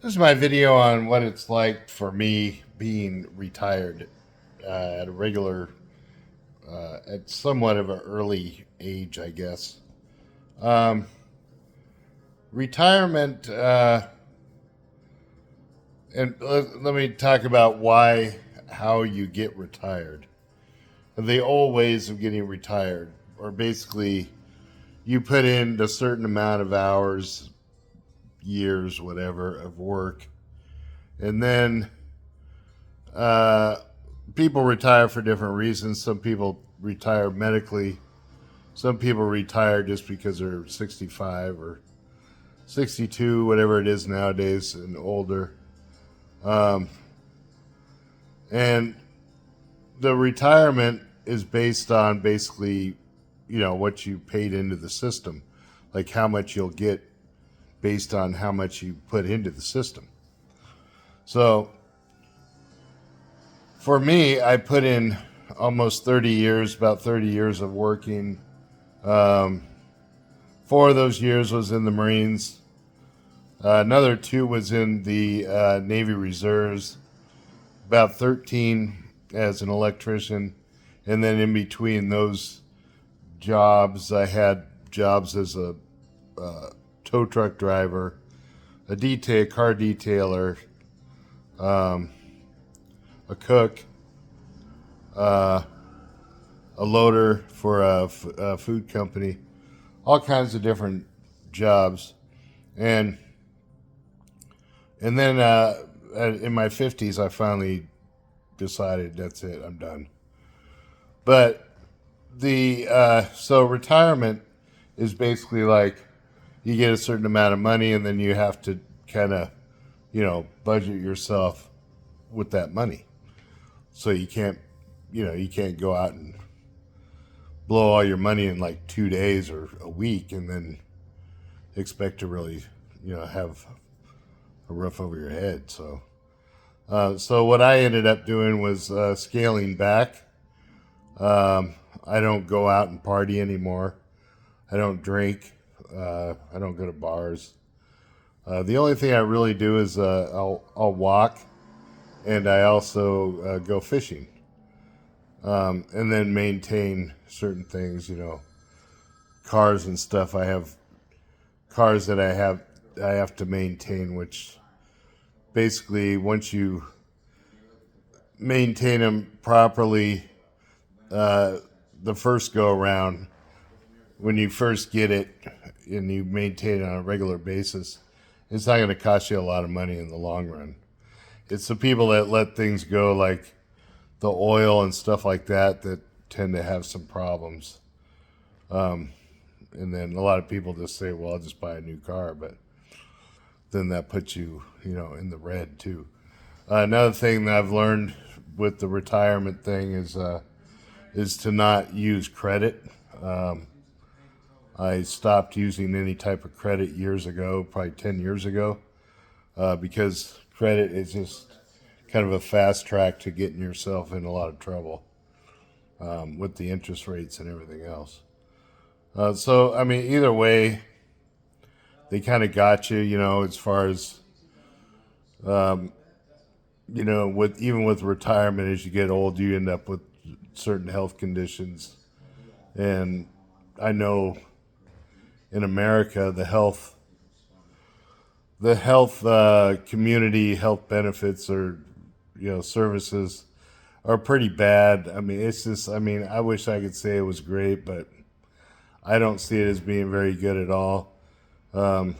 This is my video on what it's like for me being retired at a regular, at somewhat of an early age, I guess. Um, Retirement, and let me talk about how you get retired. The old ways of getting retired are basically you put in a certain amount of hours, years, whatever, of work, and then Uh, people retire for different reasons. Some people retire medically. Some people retire just because they're 65 or 62, whatever it is nowadays, and older. Um, and the retirement is based on basically, what you paid into the system, like how much you'll get based on how much you put into the system. So for me, I put in almost 30 years, about 30 years of working. Um, 4 of those years was in the Marines. Another 2 was in the Navy Reserves. About 13 as an electrician, and then in between those jobs, I had jobs as a tow truck driver, car detailer, um, a cook, uh, a loader for a food company, all kinds of different jobs, and then in my 50s, I finally decided that's it, I'm done. But so retirement is basically like you get a certain amount of money, and then you have to kind of budget yourself with that money. So you can't go out and blow all your money in like 2 days or a week, and then expect to really have a roof over your head. So what I ended up doing was scaling back. I don't go out and party anymore. I don't drink. I don't go to bars. The only thing I really do is I'll walk, and I also go fishing, and then maintain certain things. Cars and stuff. I have cars that I have to maintain, which basically once you maintain them properly, uh, the first go around, when you first get it and you maintain it on a regular basis, it's not going to cost you a lot of money in the long run. It's the people that let things go, like the oil and stuff like that, that tend to have some problems. And then a lot of people just say, "Well, I'll just buy a new car," but then that puts you, in the red too. Another thing that I've learned with the retirement thing is to not use credit. Um, I stopped using any type of credit years ago, probably 10 years ago, because credit is just kind of a fast track to getting yourself in a lot of trouble with the interest rates and everything else. So, I mean, either way, they kind of got you, as far as, um, with even with retirement, as you get old, you end up with certain health conditions. And I know in America, the health community health benefits or services are pretty bad. I mean, it's just, I mean, I wish I could say it was great, but I don't see it as being very good at all. Um,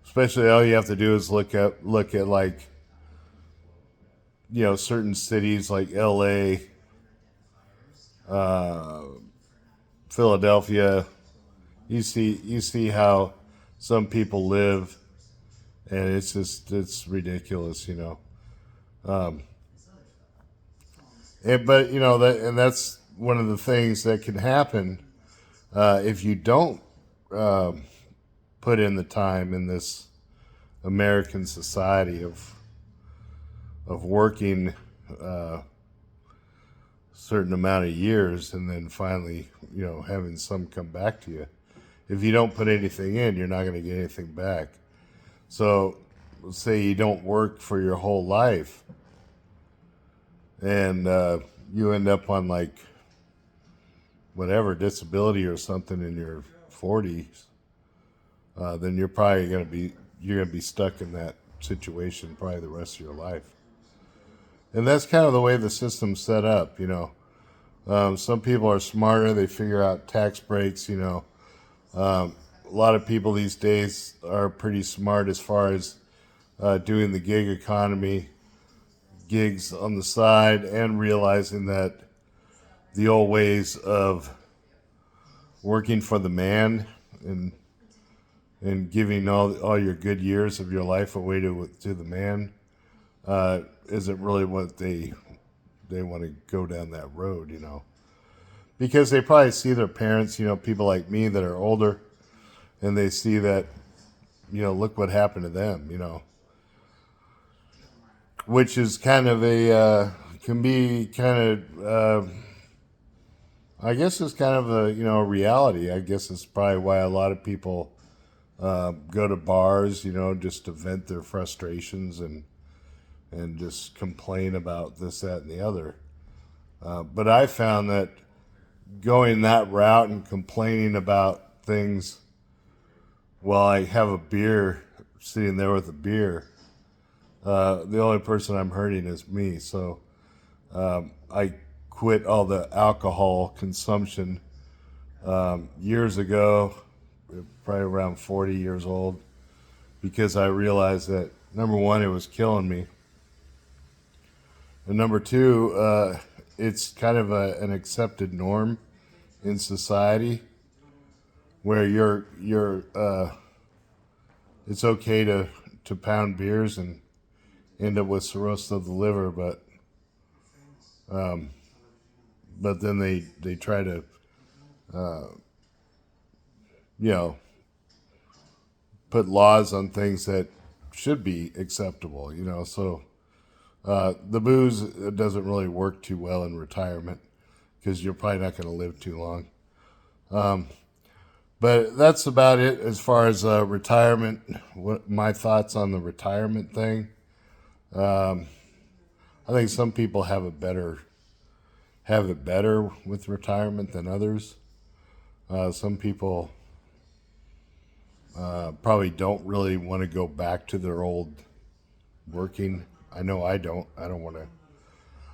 Especially, all you have to do is look at like certain cities like L.A., uh, Philadelphia. You see how some people live, and it's ridiculous. Um, but that's one of the things that can happen if you don't um, put in the time in this American society of working a certain amount of years, and then finally having some come back to you. If you don't put anything in, you're not going to get anything back. So, let's say you don't work for your whole life, and you end up on like whatever disability or something in your 40s, then you're gonna be stuck in that situation probably the rest of your life. And that's kind of the way the system's set up, you know. Some people are smarter; they figure out tax breaks. You know, a lot of people these days are pretty smart as far as doing the gig economy, gigs on the side, and realizing that the old ways of working for the man and giving all your good years of your life away to the man isn't really what they want to go down that road, you know, because they probably see their parents, you know, people like me that are older, and they see that, you know, look what happened to them, you know, which is kind of can be kind of I guess it's kind of a, you know, a reality. I guess it's probably why a lot of people go to bars, you know, just to vent their frustrations and just complain about this, that, and the other. But I found that going that route and complaining about things while I have a beer, sitting there with a beer, the only person I'm hurting is me. So I quit all the alcohol consumption years ago, probably around 40 years old, because I realized that, number one, it was killing me. And number two, it's kind of an accepted norm in society where it's okay to pound beers and end up with cirrhosis of the liver, but then they try to you know, put laws on things that should be acceptable, you know. So the booze doesn't really work too well in retirement because you're probably not going to live too long. But that's about it as far as retirement. What my thoughts on the retirement thing? I think some people have it better with retirement than others. Some people probably don't really want to go back to their old working. I know I don't. I don't want to.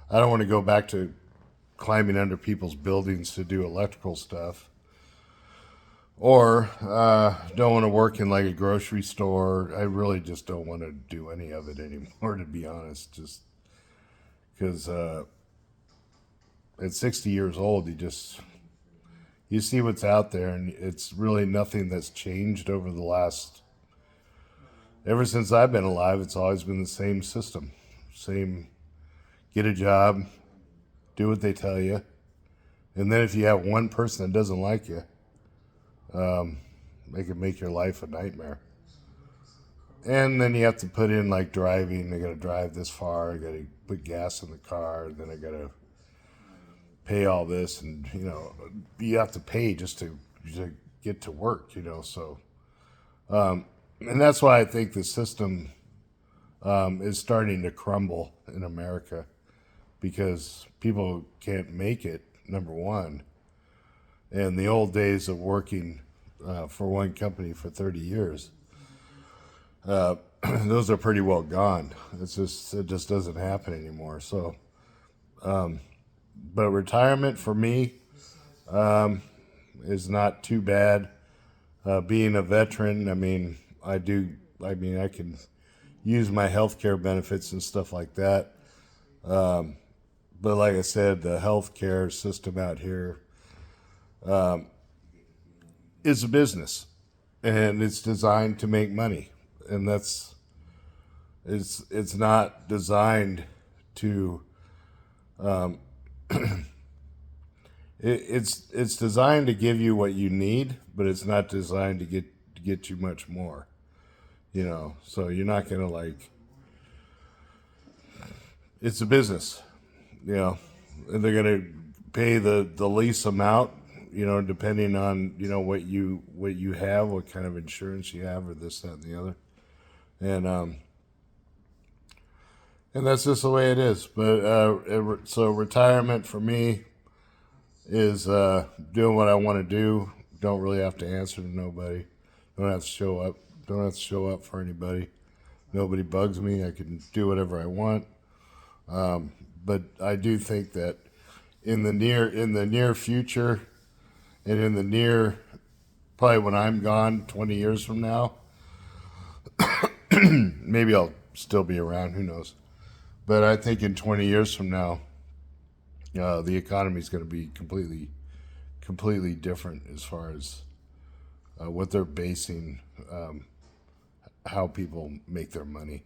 I don't want to go back to climbing under people's buildings to do electrical stuff, or don't want to work in like a grocery store. I really just don't want to do any of it anymore, to be honest. Just because at 60 years old, you see what's out there, and it's really nothing that's changed over the last. Ever since I've been alive, it's always been the same system. Same, get a job, do what they tell you, and then if you have one person that doesn't like you, they can make your life a nightmare. And then you have to put in like driving. I got to drive this far. I got to put gas in the car. And then I got to pay all this, and you know, you have to pay just to get to work. You know, so and that's why I think the system is starting to crumble in America, because people can't make it. Number one, and the old days of working for one company for 30 years, those are pretty well gone. It just doesn't happen anymore. So, but retirement for me is not too bad. Being a veteran, I can use my health care benefits and stuff like that. But like I said, the healthcare system out here is a business, and it's designed to make money, and it's not designed to. It's designed to give you what you need, but it's not designed to get you much more. You know, so you're not gonna like. It's a business, you know, and they're gonna pay the lease amount, you know, depending on, you know, what you have, what kind of insurance you have, or this, that, and the other. and that's just the way it is. But so retirement for me is doing what I want to do. Don't really have to answer to nobody. Don't have to show up. Don't have to show up for anybody. Nobody bugs me. I can do whatever I want. But I do think that in the near future, and in the near, probably when I'm gone 20 years from now, maybe I'll still be around. Who knows? But I think in 20 years from now, the economy is going to be completely different as far as what they're basing how people make their money.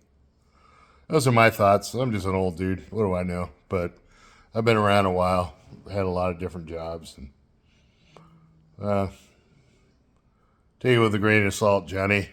Those are my thoughts. I'm just an old dude. What do I know? But I've been around a while. Had a lot of different jobs. And take it with a grain of salt, Johnny.